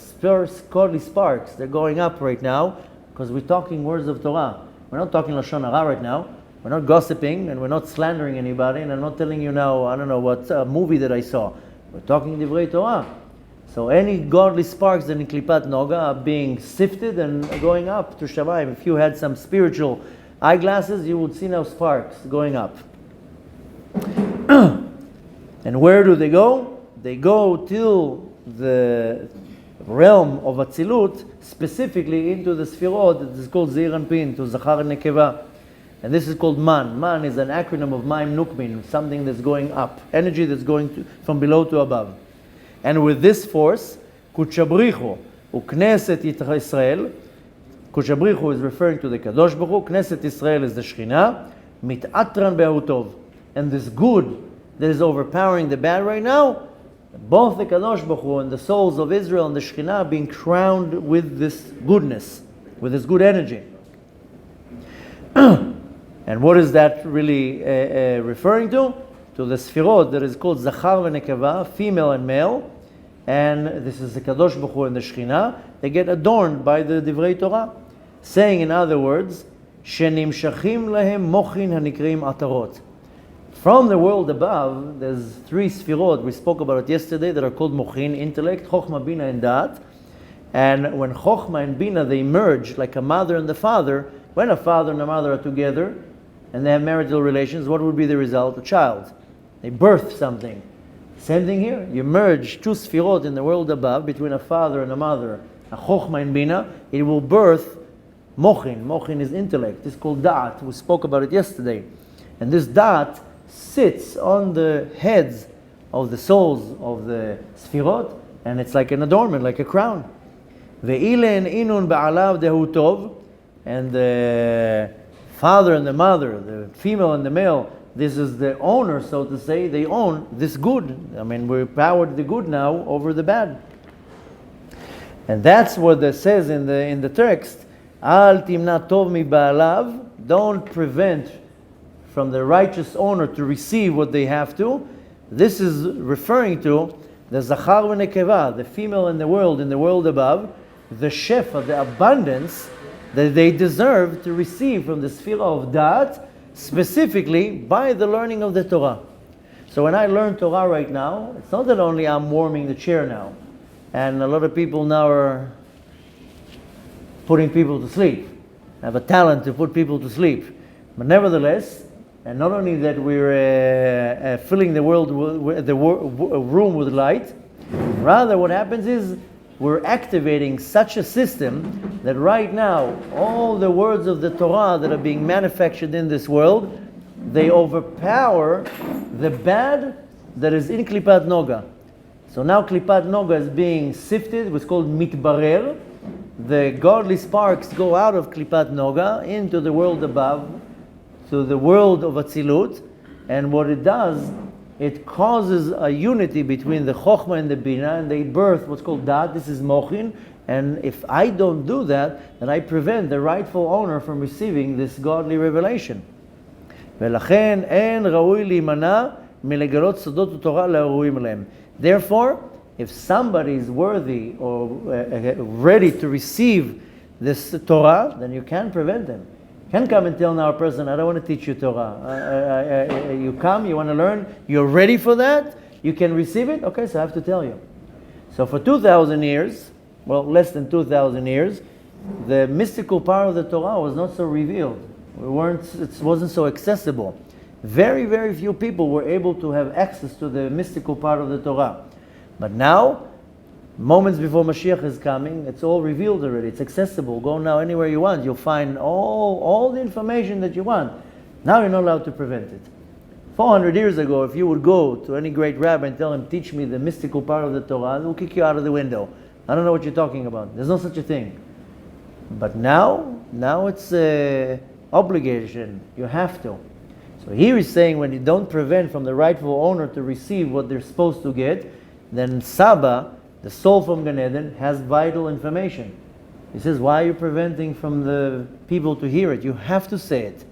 S1: godly sparks, they're going up right now because we're talking words of Torah. We're not talking Lashon Hara right now. We're not gossiping and we're not slandering anybody, and I'm not telling you now, I don't know what movie that I saw. We're talking Divrei Torah. So any godly sparks that in Klipat Noga are being sifted and going up to Shamayim. If you had some spiritual eyeglasses, you would see now sparks going up. And where do they go? They go till the realm of Atzilut, specifically into the Sfirot that is called Zeir Anpin, to Zachar and Nekeva. And this is called Man. Man is an acronym of Maim Nukmin, something that's going up, energy that's going from below to above. And with this force, Kuchabrichu, Ukneset Yisrael, Kuchabrichu is referring to the Kadosh Baruch Hu, Knesset Yisrael is the Shekhinah, Mitatran Be'ahutov. And this good that is overpowering the bad right now, both the Kadosh Baruch Hu and the souls of Israel and the Shekhinah are being crowned with this goodness, with this good energy. And what is that really referring to? To the Sfirot that is called Zachar v'Nekeva, female and male. And this is the Kadosh Baruch Hu and the Shekhinah. They get adorned by the Divrei Torah. Saying, in other words, Shenimshachim lahem mochin hanikreim atarot. From the world above, there's 3 Sfirot, we spoke about it yesterday, that are called mochin, intellect, chokhmah, bina, and da'at. And when chokhmah and bina, they merge like a mother and the father, when a father and a mother are together, and they have marital relations, what would be the result? A child. They birth something. Same thing here. You merge 2 Sfirot in the world above, between a father and a mother, a chokhmah and bina, it will birth mochin. Mochin is intellect. It's called da'at. We spoke about it yesterday. And this da'at sits on the heads of the souls of the Sfirot, and it's like an adornment, like a crown. Ve'ilen inun ba'alav dehu tov, and the father and the mother, the female and the male, this is the owner, so to say, they own this good. I mean, we're powered the good now over the bad. And that's what it says in the text, Al timna tov mi ba'alav, don't prevent from the righteous owner to receive what they have to. This is referring to the Zachar v'Nekeva, the female in the world above, the shefa, the abundance that they deserve to receive from the Sfira of Da'at, specifically by the learning of the Torah. So when I learn Torah right now, it's not that only I'm warming the chair now, and a lot of people now are putting people to sleep. I have a talent to put people to sleep. But nevertheless, and not only that we're filling the room with light, rather what happens is we're activating such a system that right now all the words of the Torah that are being manufactured in this world, they overpower the bad that is in Klipat Noga. So now Klipat Noga is being sifted, what's called mitbarer. The godly sparks go out of Klipat Noga into the world above, to the world of Atzilut, and what it does, it causes a unity between the Chokhmah and the Bina, and they birth what's called Dat. This is Mochin, and if I don't do that, then I prevent the rightful owner from receiving this godly revelation. ולכן אין ראוי להימנע מלגלות סודות התורה להראויים להם. Therefore, if somebody is worthy or ready to receive this Torah, then you can't prevent them. You can't come and tell now a person, I don't want to teach you Torah. You come, you want to learn, you're ready for that, you can receive it, okay, so I have to tell you. So for 2,000 years, well, less than 2,000 years, the mystical power of the Torah was not so revealed. It wasn't so accessible. Very, very few people were able to have access to the mystical part of the Torah. But now, moments before Mashiach is coming, it's all revealed already. It's accessible. Go now anywhere you want. You'll find all the information that you want. Now you're not allowed to prevent it. 400 years ago, if you would go to any great rabbi and tell him, teach me the mystical part of the Torah, they'll kick you out of the window. I don't know what you're talking about. There's no such a thing. But now it's obligation. You have to. So here he's saying when you don't prevent from the rightful owner to receive what they're supposed to get, then Saba, the soul from Gan Eden, has vital information. He says, why are you preventing from the people to hear it? You have to say it.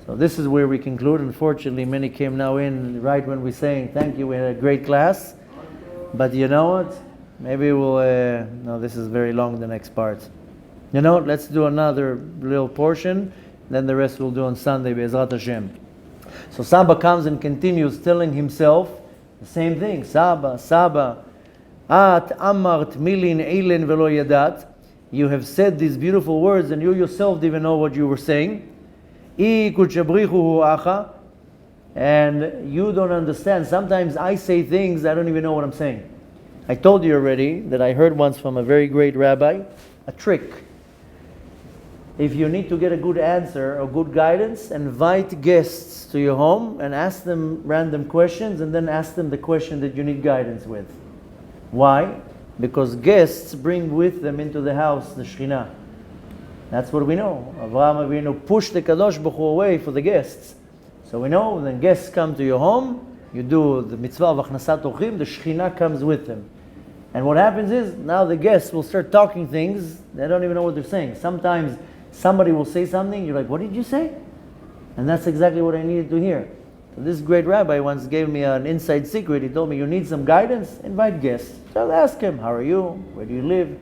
S1: So this is where we conclude. Unfortunately, many came now in right when we're saying, thank you, we had a great class. But you know what? Maybe we'll, no, this is very long, the next part. You know what? Let's do another little portion, then the rest we'll do on Sunday, Be'ezrat Hashem. So Saba comes and continues telling himself the same thing. Saba, At amart milin eilen velo yadat. You have said these beautiful words and you yourself didn't even know what you were saying. I kuchabrichu acha. And you don't understand. Sometimes I say things I don't even know what I'm saying. I told you already that I heard once from a very great rabbi, a trick. If you need to get a good answer or good guidance, invite guests to your home and ask them random questions and then ask them the question that you need guidance with. Why? Because guests bring with them into the house the Shekhinah. That's what we know. Avraham Avinu pushed the Kadosh Baruch Hu away for the guests. So we know when guests come to your home, you do the mitzvah of Achnasat Orchim, the Shekhinah comes with them. And what happens is, now the guests will start talking things, they don't even know what they're saying. Sometimes somebody will say something, you're like, what did you say? And that's exactly what I needed to hear. So this great rabbi once gave me an inside secret. He told me, you need some guidance? Invite guests. So I'll ask him, how are you? Where do you live?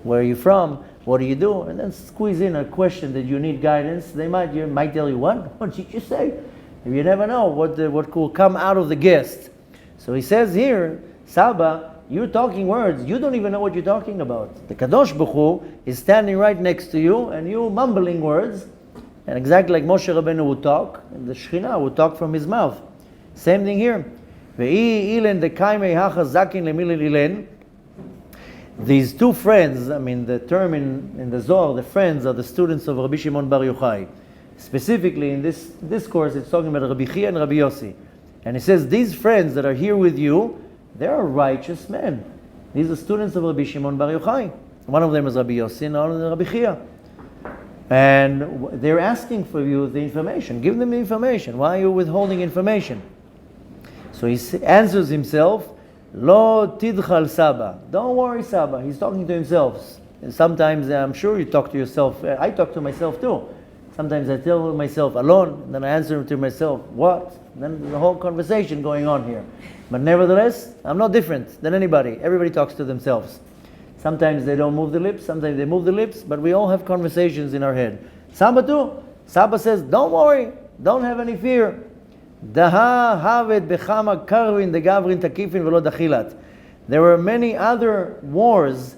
S1: Where are you from? What do you do? And then squeeze in a question that you need guidance. They might tell you, what did you say? You never know what will come out of the guest. So he says here, Saba, you're talking words. You don't even know what you're talking about. The Kadosh Baruch Hu is standing right next to you and you mumbling words. And exactly like Moshe Rabbeinu would talk, and the Shekhinah would talk from his mouth. Same thing here. These two friends, I mean the term in the Zohar, the friends are the students of Rabbi Shimon Bar Yochai. Specifically in this discourse, it's talking about Rabbi Chia and Rabbi Yossi. And he says, these friends that are here with you, they're righteous men. These are students of Rabbi Shimon Bar Yochai. One of them is Rabbi Yossi and one of them is Rabbi Chia. And they're asking for you the information. Give them the information. Why are you withholding information? So he answers himself, Lo tidchal Saba. Don't worry, Saba. He's talking to himself. And sometimes I'm sure you talk to yourself. I talk to myself too. Sometimes I tell myself alone, and then I answer to myself, what? And then there's a whole conversation going on here. But nevertheless, I'm not different than anybody. Everybody talks to themselves. Sometimes they don't move the lips, sometimes they move the lips, but we all have conversations in our head. Saba too. Saba says, don't worry, don't have any fear. Daha havet bechama karvin de gavrin takifin velo dachilat. There were many other wars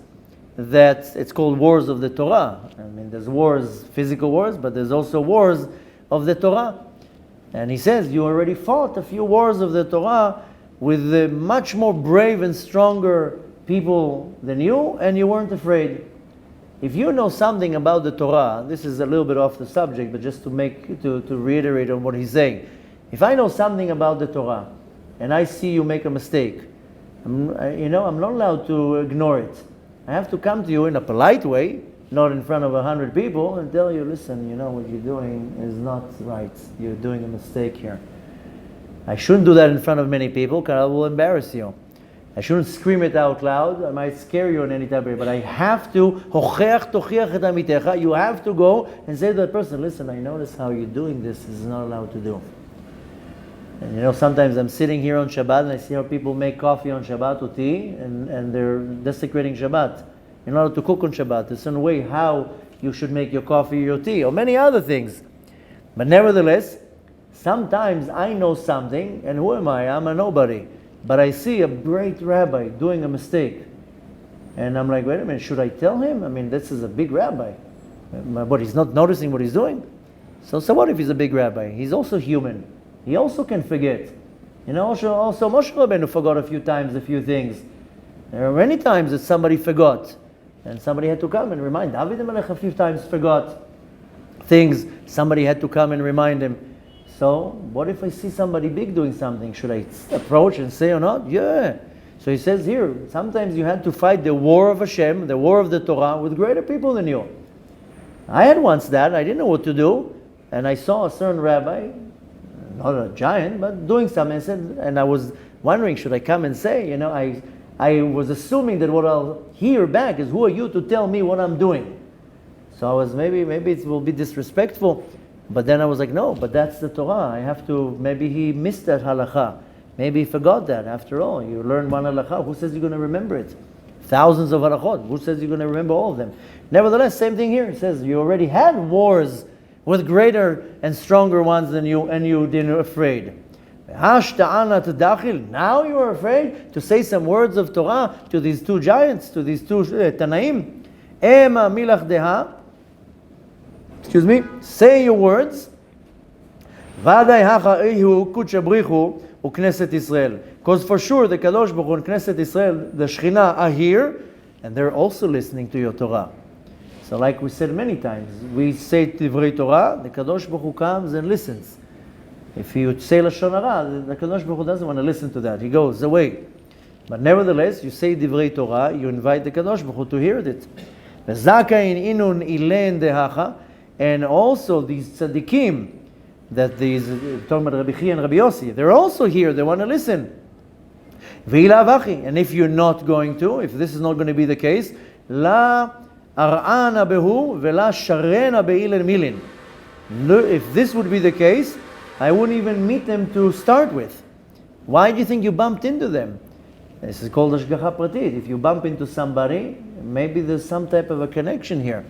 S1: that it's called wars of the Torah. I mean, there's wars, physical wars, but there's also wars of the Torah. And he says, you already fought a few wars of the Torah with much more brave and stronger people than you, and you weren't afraid. If you know something about the Torah, this is a little bit off the subject, but just to reiterate on what he's saying. If I know something about the Torah, and I see you make a mistake, I'm not allowed to ignore it. I have to come to you in a polite way, not in front of 100 people, and tell you, listen, what you're doing is not right. You're doing a mistake here. I shouldn't do that in front of many people because I will embarrass you. I shouldn't scream it out loud. I might scare you in any type of way, but I have to, you have to go and say to that person, listen, I notice how you're doing this. This is not allowed to do. And sometimes I'm sitting here on Shabbat and I see how people make coffee on Shabbat or tea, and they're desecrating Shabbat. In order to cook on Shabbat, there's a certain way how you should make your coffee or your tea, or many other things. But nevertheless, sometimes I know something, and who am I? I'm a nobody. But I see a great rabbi doing a mistake. And I'm like, wait a minute, should I tell him? I mean, this is a big rabbi. But he's not noticing what he's doing? So what if he's a big rabbi? He's also human. He also can forget. Also Moshe Rabbeinu forgot a few times a few things. There are many times that somebody forgot. And somebody had to come and remind. David HaMelech a few times forgot things. Somebody had to come and remind him. So, what if I see somebody big doing something? Should I approach and say or not? Yeah. So he says here, sometimes you had to fight the war of Hashem, the war of the Torah, with greater people than you. I had once that. I didn't know what to do. And I saw a certain rabbi, not a giant, but doing something. And I was wondering, should I come and say? I was assuming that what I'll hear back is, who are you to tell me what I'm doing? So I was, maybe it will be disrespectful. But then I was like, no, but that's the Torah. I have to, maybe he missed that halakha. Maybe he forgot that. After all, you learn one halakha. Who says you're going to remember it? Thousands of halachot. Who says you're going to remember all of them? Nevertheless, same thing here. It says you already had wars with greater and stronger ones than you, and you didn't afraid. Now you are afraid to say some words of Torah to these two giants, to these two Tanaim. Ema milach deha. Say your words. Because for sure the Kadosh Baruch Hu and Knesset Israel, the Shekhinah, are here, and they're also listening to your Torah. So like we said many times, we say Divrei Torah, the Kadosh Baruch Hu comes and listens. If you say Lashon Hara, the Kadosh Baruch Hu doesn't want to listen to that. He goes away. But nevertheless, you say Divrei Torah, you invite the Kadosh Baruch Hu to hear it. And also these tzaddikim, that these, talking about Rabbi Chia and Rabbi Yossi, they're also here, they want to listen. And if you're not going to, if this is not going to be the case, La ar'ana behu vela sharena be'ilen milin. If this would be the case, I wouldn't even meet them to start with. Why do you think you bumped into them? This is called Hashgacha Pratit. If you bump into somebody, maybe there's some type of a connection here.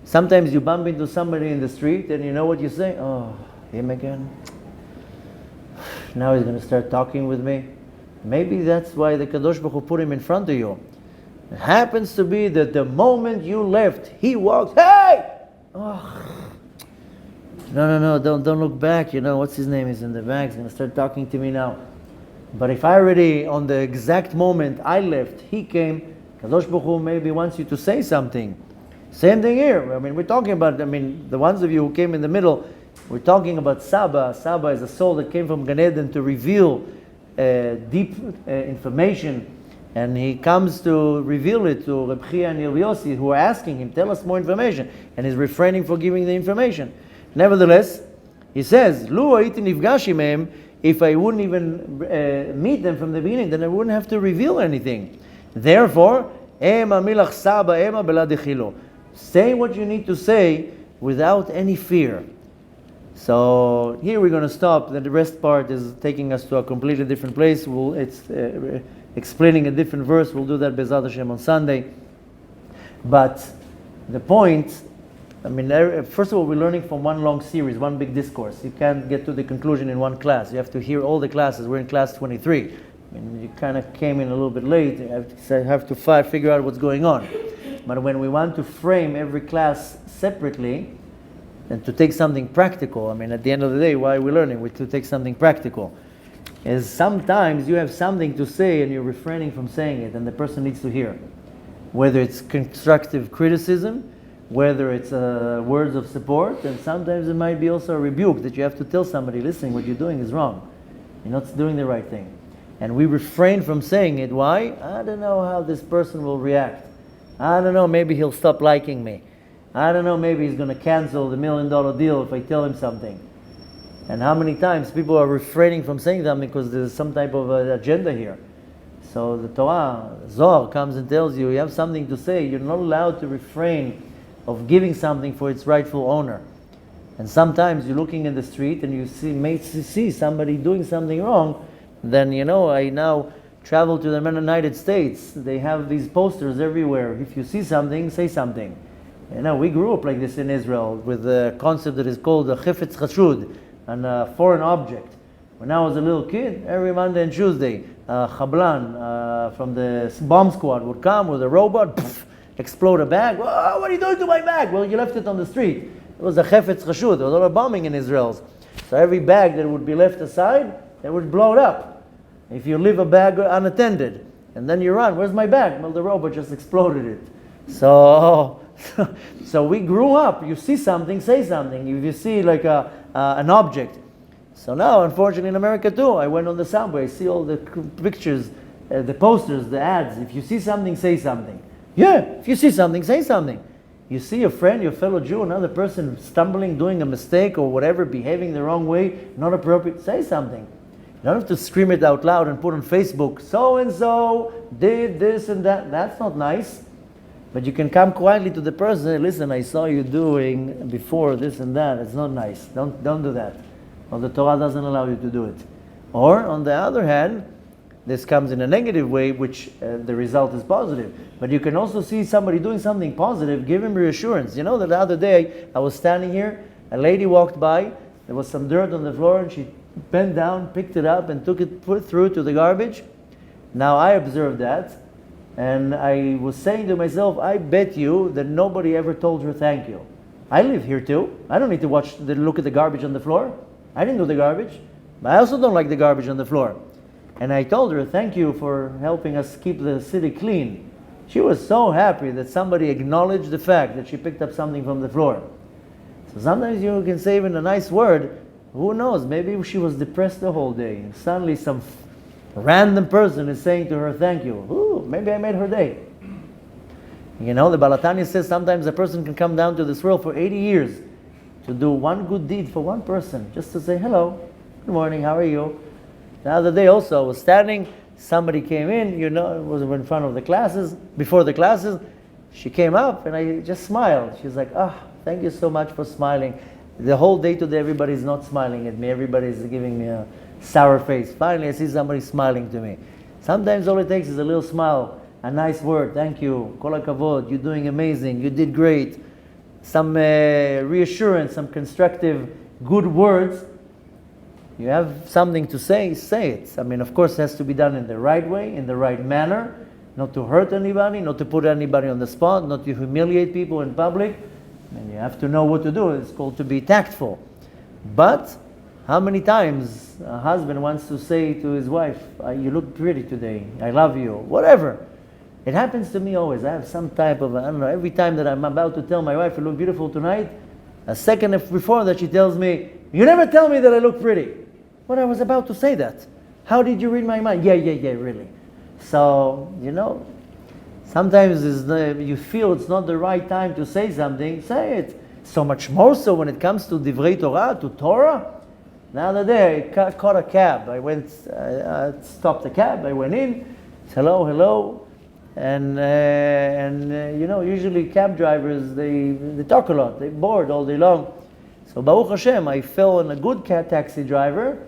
S1: Sometimes you bump into somebody in the street and you know what you say? Oh, him again? Now he's going to start talking with me. Maybe that's why the Kadosh Baruch Hu put him in front of you. It happens to be that the moment you left, he walks, hey! Oh. No, don't look back. What's his name? He's in the back. He's going to start talking to me now. But if I already, on the exact moment I left, he came, Kadosh Baruch Hu maybe wants you to say something. Same thing here. We're talking about, the ones of you who came in the middle, we're talking about Saba. Saba is a soul that came from Gan Eden to reveal deep information. And he comes to reveal it to Reb Chia and Rabbi Yossi, who are asking him, tell us more information. And he's refraining from giving the information. Nevertheless, he says, Lu ha'iti nifgash imehem, if I wouldn't even meet them from the beginning, then I wouldn't have to reveal anything. Therefore, ema milach Saba ema bela dechilo. Say what you need to say without any fear. So here we're going to stop. The rest part is taking us to a completely different place. It's explaining a different verse. We'll do that Bezat Hashem on Sunday. But the point, first of all, we're learning from one long series, one big discourse. You can't get to the conclusion in one class. You have to hear all the classes. We're in class 23. You kind of came in a little bit late. You have to figure out what's going on. But when we want to frame every class separately and to take something practical, at the end of the day, why are we learning? We're to take something practical. Is sometimes you have something to say and you're refraining from saying it, and the person needs to hear. Whether it's constructive criticism, whether it's words of support, and sometimes it might be also a rebuke that you have to tell somebody, listen, what you're doing is wrong. You're not doing the right thing. And we refrain from saying it. Why? I don't know how this person will react. I don't know, maybe he'll stop liking me. I don't know, maybe he's going to cancel the $1 million deal if I tell him something. And how many times people are refraining from saying something because there's some type of agenda here. So the Torah, Zohar, comes and tells you, you have something to say, you're not allowed to refrain of giving something for its rightful owner. And sometimes you're looking in the street and you may see somebody doing something wrong. Then, I now travel to the United States. They have these posters everywhere. If you see something, say something. We grew up like this in Israel with a concept that is called a chifetz chashud, a foreign object. When I was a little kid, every Monday and Tuesday, Chablan from the bomb squad would come with a robot, explode a bag. Oh, what are you doing to my bag? Well, you left it on the street. It was a chefetz chashud. There was a lot of bombing in Israel. So every bag that would be left aside, they would blow it up. If you leave a bag unattended, and then you run, where's my bag? Well, the robot just exploded it. So we grew up. You see something, say something. If you see like an object. So now, unfortunately, in America too, I went on the subway, I see all the pictures, the posters, the ads. If you see something, say something. Yeah, if you see something, say something. You see a friend, your fellow Jew, another person stumbling, doing a mistake or whatever, behaving the wrong way, not appropriate, say something. You don't have to scream it out loud and put on Facebook, so-and-so did this and that. That's not nice. But you can come quietly to the person and say, listen, I saw you doing before this and that. It's not nice. Don't do that. Well, the Torah doesn't allow you to do it. Or, on the other hand, this comes in a negative way, which the result is positive. But you can also see somebody doing something positive, give him reassurance. You know that the other day, I was standing here, a lady walked by, there was some dirt on the floor, and she bent down, picked it up, and put it through to the garbage. Now, I observed that, and I was saying to myself, I bet you that nobody ever told her thank you. I live here too. I don't need to look at the garbage on the floor. I didn't do the garbage. But I also don't like the garbage on the floor. And I told her, thank you for helping us keep the city clean. She was so happy that somebody acknowledged the fact that she picked up something from the floor. So sometimes you can say even a nice word. Who knows? Maybe she was depressed the whole day. And suddenly some random person is saying to her, thank you. Ooh, maybe I made her day. The Baal HaTanya says sometimes a person can come down to this world for 80 years to do one good deed for one person, just to say, hello, good morning, how are you? The other day also, I was standing, somebody came in, it was in front of the classes, before the classes, she came up and I just smiled. She's like, thank you so much for smiling. The whole day today, everybody's not smiling at me, everybody's giving me a sour face. Finally, I see somebody smiling to me. Sometimes all it takes is a little smile, a nice word, thank you, kol hakavod, you're doing amazing, you did great. Some reassurance, some constructive, good words. You have something to say it. I mean, of course, it has to be done in the right way, in the right manner, not to hurt anybody, not to put anybody on the spot, not to humiliate people in public. And you have to know what to do. It's called to be tactful. But how many times a husband wants to say to his wife, you look pretty today, I love you, whatever. It happens to me always. I have some type of, every time that I'm about to tell my wife, you look beautiful tonight, a second before that she tells me, you never tell me that I look pretty. Well, I was about to say that. How did you read my mind? Yeah, really. So, sometimes you feel it's not the right time to say something, say it. So much more so when it comes to Divrei Torah, to Torah. The other day, I caught a cab. I stopped the cab, I went in, hello. And usually cab drivers, they talk a lot, they're bored all day long. So Baruch Hashem, I fell on a good taxi driver.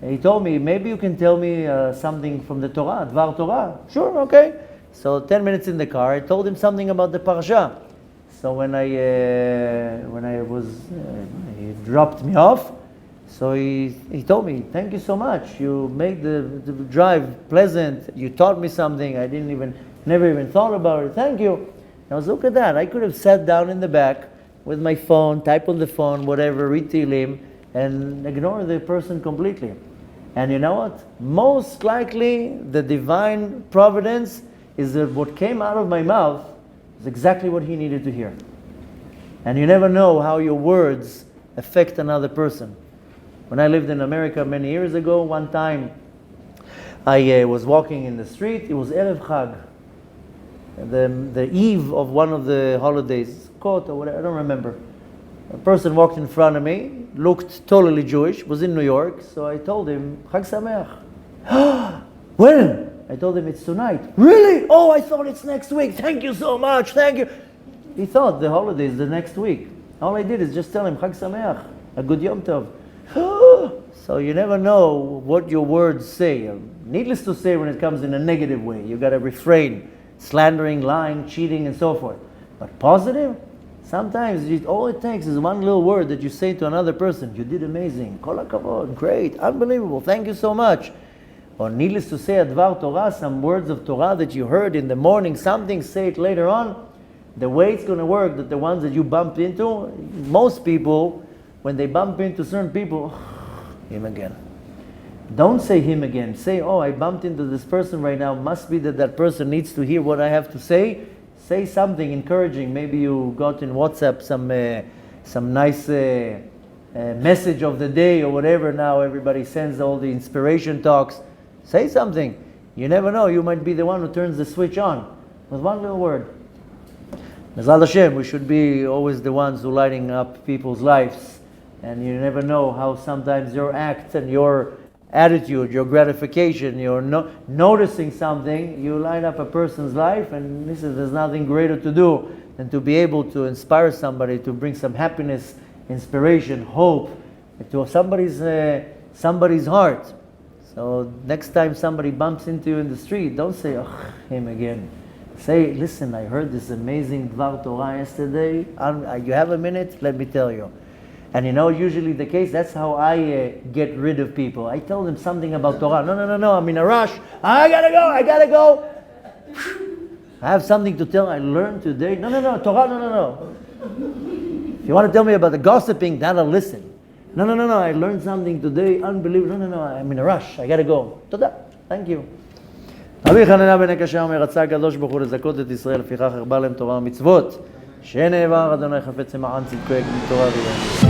S1: And he told me, maybe you can tell me something from the Torah, Dvar Torah. Sure, okay. So 10 minutes in the car, I told him something about the Parashat. So when he dropped me off, so he told me, thank you so much. You made the drive pleasant. You taught me something. I never even thought about it. Thank you. And I was, look at that. I could have sat down in the back with my phone, type on the phone, whatever, read Tehillim, and ignore the person completely. And you know what? Most likely, the divine providence is that what came out of my mouth is exactly what he needed to hear. And you never know how your words affect another person. When I lived in America many years ago, one time I was walking in the street. It was Erev Chag, the eve of one of the holidays, Sukkot or whatever, I don't remember. A person walked in front of me, looked totally Jewish, was in New York, so I told him, Chag Sameach. When? I told him it's tonight. Really? Oh, I thought it's next week. Thank you so much. Thank you. He thought the holiday is the next week. All I did is just tell him, Chag Sameach, a good Yom Tov. So you never know what your words say. Needless to say, when it comes in a negative way, you got to refrain. Slandering, lying, cheating, and so forth. But positive? Sometimes all it takes is one little word that you say to another person. You did amazing. Kol hakavod. Great. Unbelievable. Thank you so much. Or needless to say, Advar Torah, some words of Torah that you heard in the morning, something, say it later on. The way it's going to work, that the ones that you bump into, most people, when they bump into certain people, him again. Don't say him again. Say, oh, I bumped into this person right now. Must be that that person needs to hear what I have to say. Say something encouraging. Maybe you got in WhatsApp some nice message of the day or whatever. Now everybody sends all the inspiration talks. Say something. You never know. You might be the one who turns the switch on with one little word. Mezal Hashem, we should be always the ones who lighting up people's lives. And you never know how sometimes your acts and your attitude, your gratification, your noticing something, you light up a person's life, and there's nothing greater to do than to be able to inspire somebody, to bring some happiness, inspiration, hope to somebody's heart. So next time somebody bumps into you in the street, don't say, oh, him again. Say, listen, I heard this amazing Dvar Torah yesterday. You have a minute? Let me tell you. And usually the case, that's how I get rid of people. I tell them something about Torah. No, I'm in a rush. I gotta go. I have something to tell. I learned today. No, Torah, no. If you want to tell me about the gossiping, then I'll listen. No, I learned something today. Unbelievable. No, I'm in a rush. I gotta go. Toda. Thank you. רבי חנניה בן הקשה אומר, רצה הקדוש ברוך הוא לזכות את ישראל, לפיכך הרבה להם תורה ומצוות, שנאמר אדוני חפץ למען צדקו יקדים תורה ויראה.